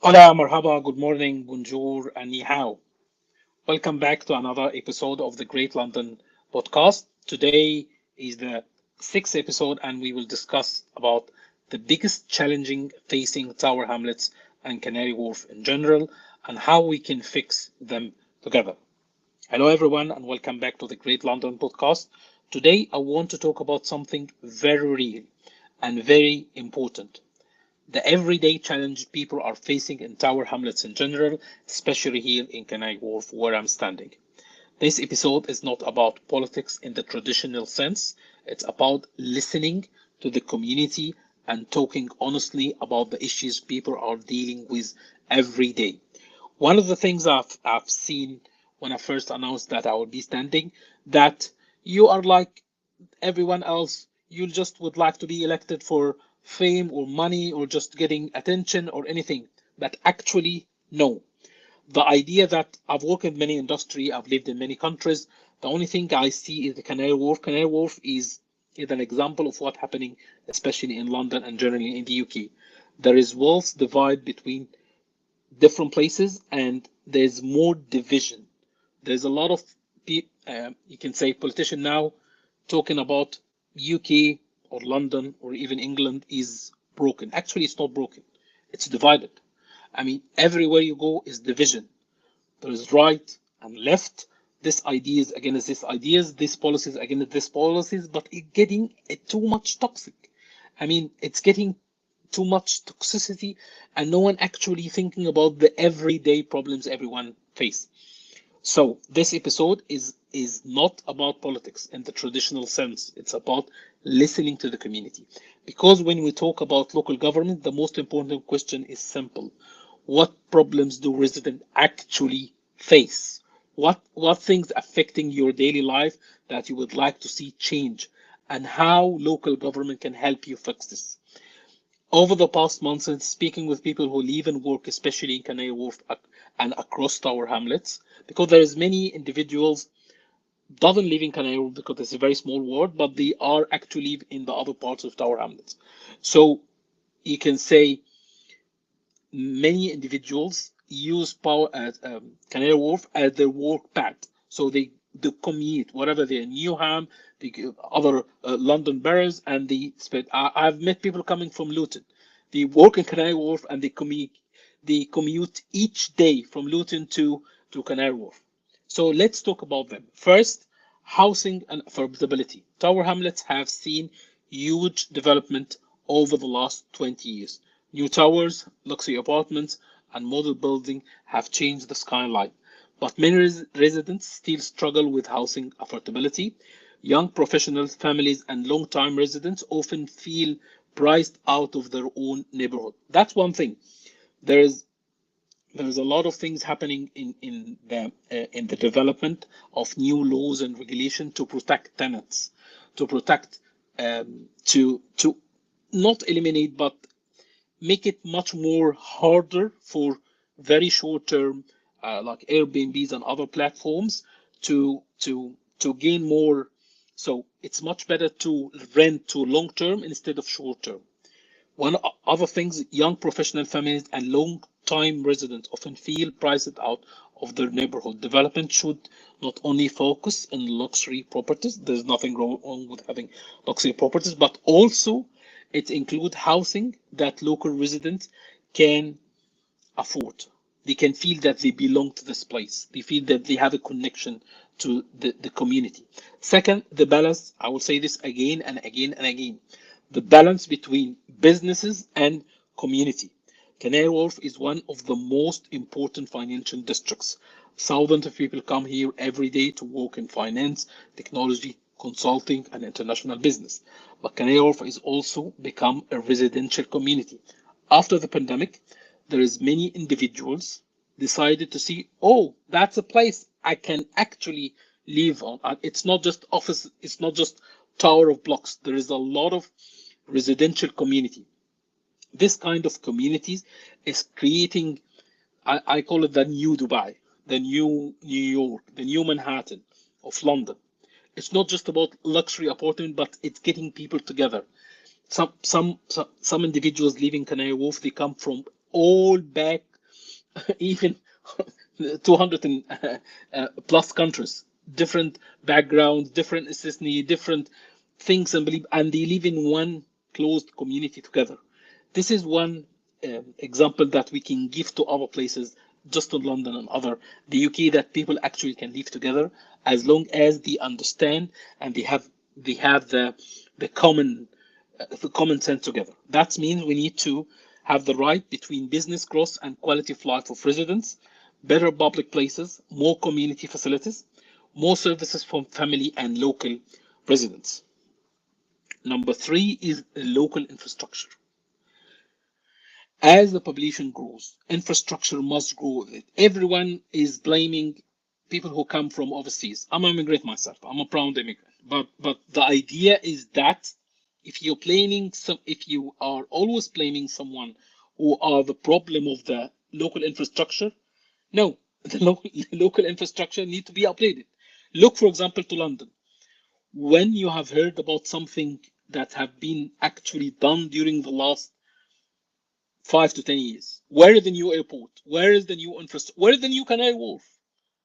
Hola, marhaba, good morning, bonjour, and ni hao. Welcome back to another episode of the Great London podcast. Today is the sixth episode, and we will discuss about the biggest challenging facing Tower Hamlets and Canary Wharf in general, and how we can fix them together. Hello, everyone, and welcome back to the Great London podcast. Today, I want to talk about something very real and very important, the everyday challenge people are facing in Tower Hamlets in general, especially here in Canary Wharf where I'm standing. This episode is not about politics in the traditional sense, it's about listening to the community and talking honestly about the issues people are dealing with every day. One of the things I've seen when I first announced that I would be standing, that you are like everyone else, you just would like to be elected for fame or money or just getting attention or anything. But actually, no. The idea that I've worked in many industry, I've lived in many countries. The only thing I see is the Canary Wharf. Canary Wharf is an example of what's happening, especially in London and generally in the UK. There is wealth divide between different places, and there's more division. There's a lot of you can say politician now talking about UK or London or even England is broken. Actually, it's not broken. It's divided. I mean, everywhere you go is division. There is right and left. This ideas against this ideas, this policies against this policies, but it's getting too much toxic. I mean, it's getting too much toxicity, and no one actually thinking about the everyday problems everyone face. So this episode is not about politics in the traditional sense. It's about listening to the community. Because when we talk about local government, the most important question is simple. What problems do residents actually face? What things affecting your daily life that you would like to see change? And how local government can help you fix this? Over the past months, and speaking with people who live and work, especially in Canary Wharf and across Tower Hamlets, because there is many individuals doesn't live in Canary Wharf because it's a very small ward, but they are actually in the other parts of Tower Hamlets. So you can say many individuals use power at Canary Wharf as their work pad. So they commute whatever they're in Newham, the other London boroughs, and they spend. I've met people coming from Luton. They work in Canary Wharf and they commute. They commute each day from Luton to Canary Wharf. So let's talk about them. First, housing and affordability. Tower Hamlets have seen huge development over the last 20 years. New towers, luxury apartments, and model building have changed the skyline. But many residents still struggle with housing affordability. Young professionals, families, and long-time residents often feel priced out of their own neighborhood. That's one thing. There is there's a lot of things happening in the development of new laws and regulation to protect tenants, to protect to not eliminate but make it much more harder for very short term like Airbnbs and other platforms to gain more. So it's much better to rent to long term instead of short term. One other things, young professional families and long-time residents often feel priced out of their neighborhood. Development should not only focus on luxury properties, there's nothing wrong with having luxury properties, but also it include housing that local residents can afford. They can feel that they belong to this place. They feel that they have a connection to the community. Second, the balance. I will say this again and again and again. The balance between businesses and community. Canary Wharf is one of the most important financial districts. Thousands of people come here every day to work in finance, technology, consulting, and international business. But Canary Wharf is also become a residential community. After the pandemic, there is many individuals decided to see, oh, that's a place I can actually live on. It's not just office, it's not just tower of blocks. There is a lot of residential community. This kind of communities is creating, I call it the new Dubai, the new New York, the new Manhattan of London. It's not just about luxury apartment, but it's getting people together. Some individuals living Canary Wharf, they come from all back even 200 and, plus countries, different backgrounds, different ethnicity, different things and belief, and they live in one closed community together. This is one example that we can give to other places, just in London and other the UK, that people actually can live together as long as they understand and they have the common sense together. That means we need to have the right between business growth and quality of life of residents, better public places, more community facilities, more services from family and local residents. Number three is local infrastructure. As the population grows, infrastructure must grow with it. Everyone is blaming people who come from overseas. I'm an immigrant myself. I'm a proud immigrant. But the idea is that if you are always blaming someone who are the problem of the local infrastructure, no, the local infrastructure need to be updated. Look, for example, to London. When you have heard about something that have been actually done during the last 5 to 10 years. Where is the new airport? Where is the new infrastructure? Where is the new Canary Wharf?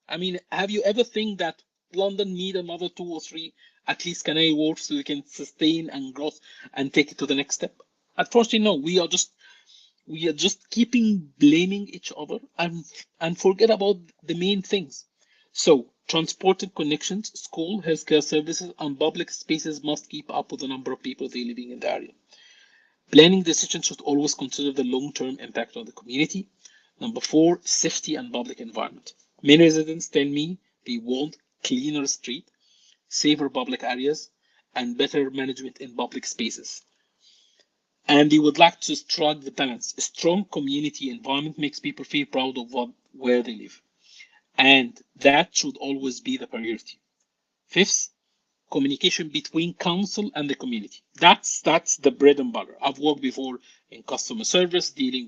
I mean, have you ever think that London need another two or three, at least Canary Wharf, so we can sustain and grow and take it to the next step? Unfortunately, no. We are just keeping blaming each other and forget about the main things. So, transport connections, school, healthcare services, and public spaces must keep up with the number of people they living in the area. Planning decisions should always consider the long-term impact on the community. Number four, safety and public environment. Many residents tell me they want cleaner streets, safer public areas, and better management in public spaces. And they would like to strike the balance. A strong community environment makes people feel proud of where they live. And that should always be the priority. Fifth, communication between council and the community. That's the bread and butter. I've worked before in customer service, dealing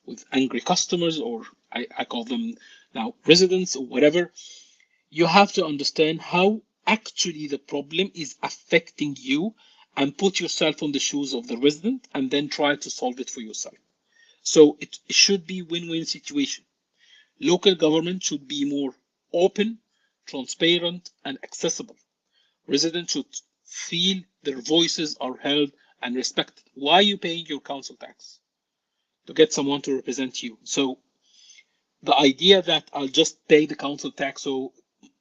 with angry customers, or I call them now residents or whatever. You have to understand how actually the problem is affecting you and put yourself on the shoes of the resident and then try to solve it for yourself. So it should be win-win situation. Local government should be more open, transparent, and accessible. Residents should feel their voices are held and respected. Why are you paying your council tax? To get someone to represent you. So the idea that I'll just pay the council tax so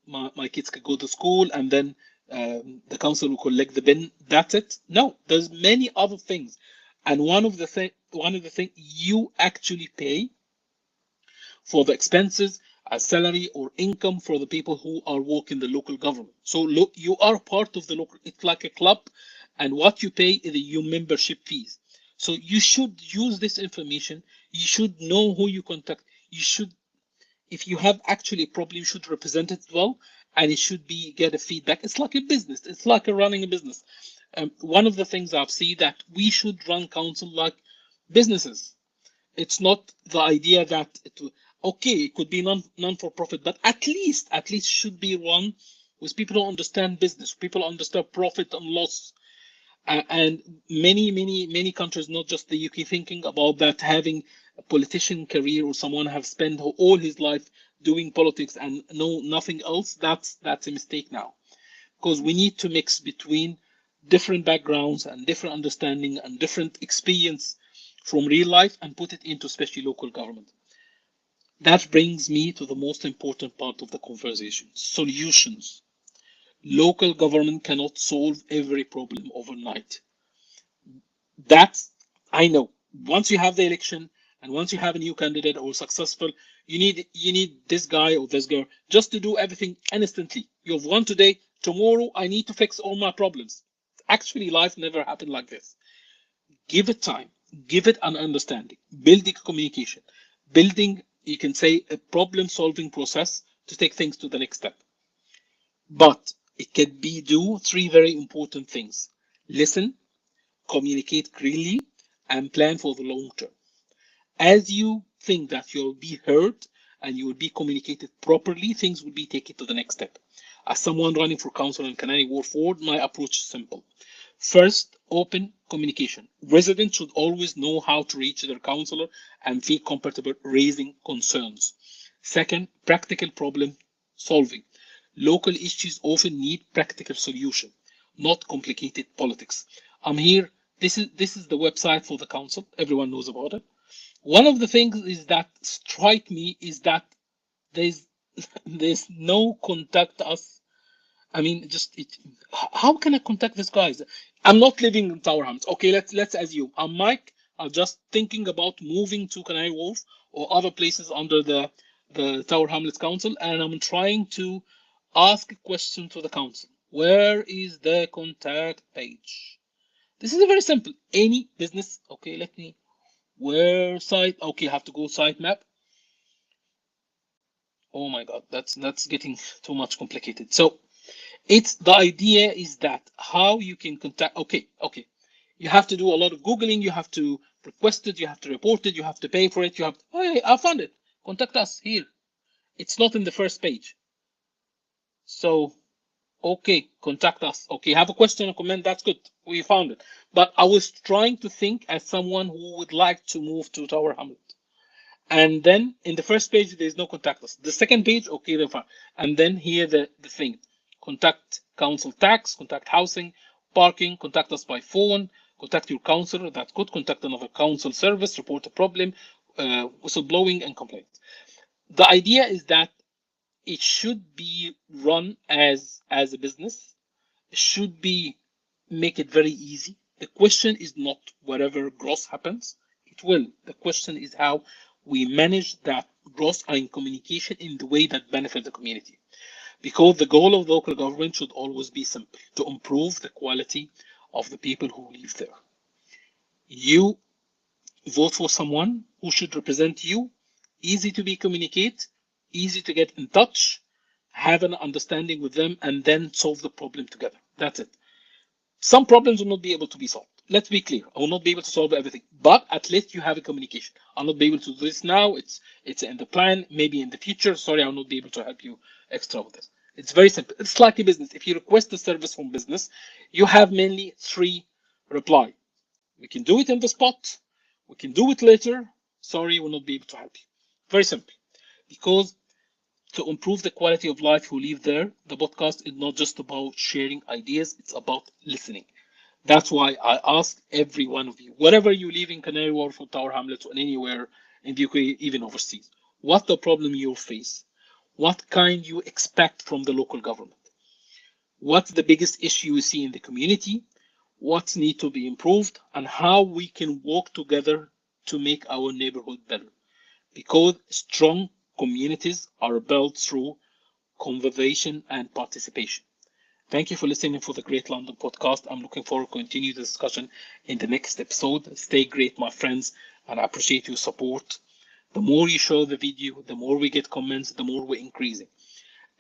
my kids could go to school and then the council will collect the bin, that's it? No, there's many other things. And one of the things you actually pay for the expenses as salary or income for the people who are working the local government. So look, you are part of the local, it's like a club, and what you pay is your membership fees. So you should use this information. You should know who you contact. You should, if you have actually a problem, you should represent it well, and it should be get a feedback. It's like a business. It's like a running a business. One of the things I've seen that we should run council like businesses. It's not the idea that okay, it could be non for profit, but at least should be run with people who understand business, people who understand profit and loss. And many countries, not just the UK, thinking about that, having a politician career or someone have spent all his life doing politics and know nothing else. That's a mistake now, because we need to mix between different backgrounds and different understanding and different experience from real life and put it into especially local government. That brings me to the most important part of the conversation: solutions. Local government cannot solve every problem overnight. That's, I know. Once you have the election and once you have a new candidate or successful, you need this guy or this girl just to do everything instantly. You've won today, tomorrow I need to fix all my problems. Actually, life never happened like this. Give it time, give it an understanding, building communication, building, you can say, a problem solving process to take things to the next step. But it can be do three very important things: listen, communicate clearly, and plan for the long term. As you think that you'll be heard and you will be communicated properly, things will be taken to the next step. As someone running for council in Canary Wharf Ward, my approach is simple. First, open, communication. Residents should always know how to reach their councillor and feel comfortable raising concerns. Second, practical problem solving. Local issues often need practical solution, not complicated politics. I'm here. This is the website for the council. Everyone knows about it. One of the things is that strike me is that there's there's no contact us. I mean, just it. How can I contact these guys? I'm not living in Tower Hamlets. Okay, let's assume I'm Mike. I'm just thinking about moving to Canary Wharf or other places under the Tower Hamlets Council, and I'm trying to ask a question to the council. Where is the contact page? This is a very simple. Any business. Okay, let me. Where site? Okay, I have to go sitemap. Oh my God, that's getting too much complicated. So it's the idea is that how you can contact. Okay, you have to do a lot of googling. You have to request it. You have to report it. You have to pay for it. You have to, hey, I found it. Contact us here. It's not in the first page. So okay, contact us. Okay, have a question or comment. That's good. We found it. But I was trying to think as someone who would like to move to Tower Hamlet. And then in the first page, there's no contact us. The second page, okay, they're fine. And then here the thing, contact council tax, contact housing, parking, contact us by phone, contact your councillor, that's good, contact another council service, report a problem, whistleblowing and complaint. The idea is that it should be run as a business. It should be make it very easy. The question is not whatever gross happens. It will. The question is how we manage that growth and communication in the way that benefit the community. Because the goal of local government should always be simple, to improve the quality of the people who live there. You vote for someone who should represent you, easy to be communicate, easy to get in touch, have an understanding with them, and then solve the problem together. That's it. Some problems will not be able to be solved. Let's be clear. I will not be able to solve everything, but at least you have a communication. I'll not be able to do this now. It's in the plan. Maybe in the future. Sorry, I'll not be able to help you extra with this. It's very simple. It's like a business. If you request a service from business, you have mainly 3 reply. We can do it in the spot. We can do it later. Sorry, we'll not be able to help you. Very simple. Because to improve the quality of life who live there, the podcast is not just about sharing ideas. It's about listening. That's why I ask every one of you, wherever you live in Canary Wharf or Tower Hamlets or anywhere in the UK, even overseas, what the problem you face, what kind you expect from the local government, what's the biggest issue you see in the community, what needs to be improved, and how we can work together to make our neighborhood better. Because strong communities are built through conversation and participation. Thank you for listening for the Great London podcast. I'm looking forward to continue the discussion in the next episode. Stay great, my friends, and I appreciate your support. The more you show the video, the more we get comments, the more we're increasing.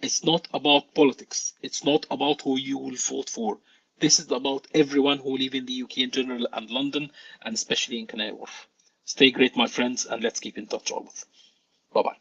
It's not about politics. It's not about who you will vote for. This is about everyone who live in the UK in general and London, and especially in Canary Wharf. Stay great, my friends, and let's keep in touch always. Bye-bye.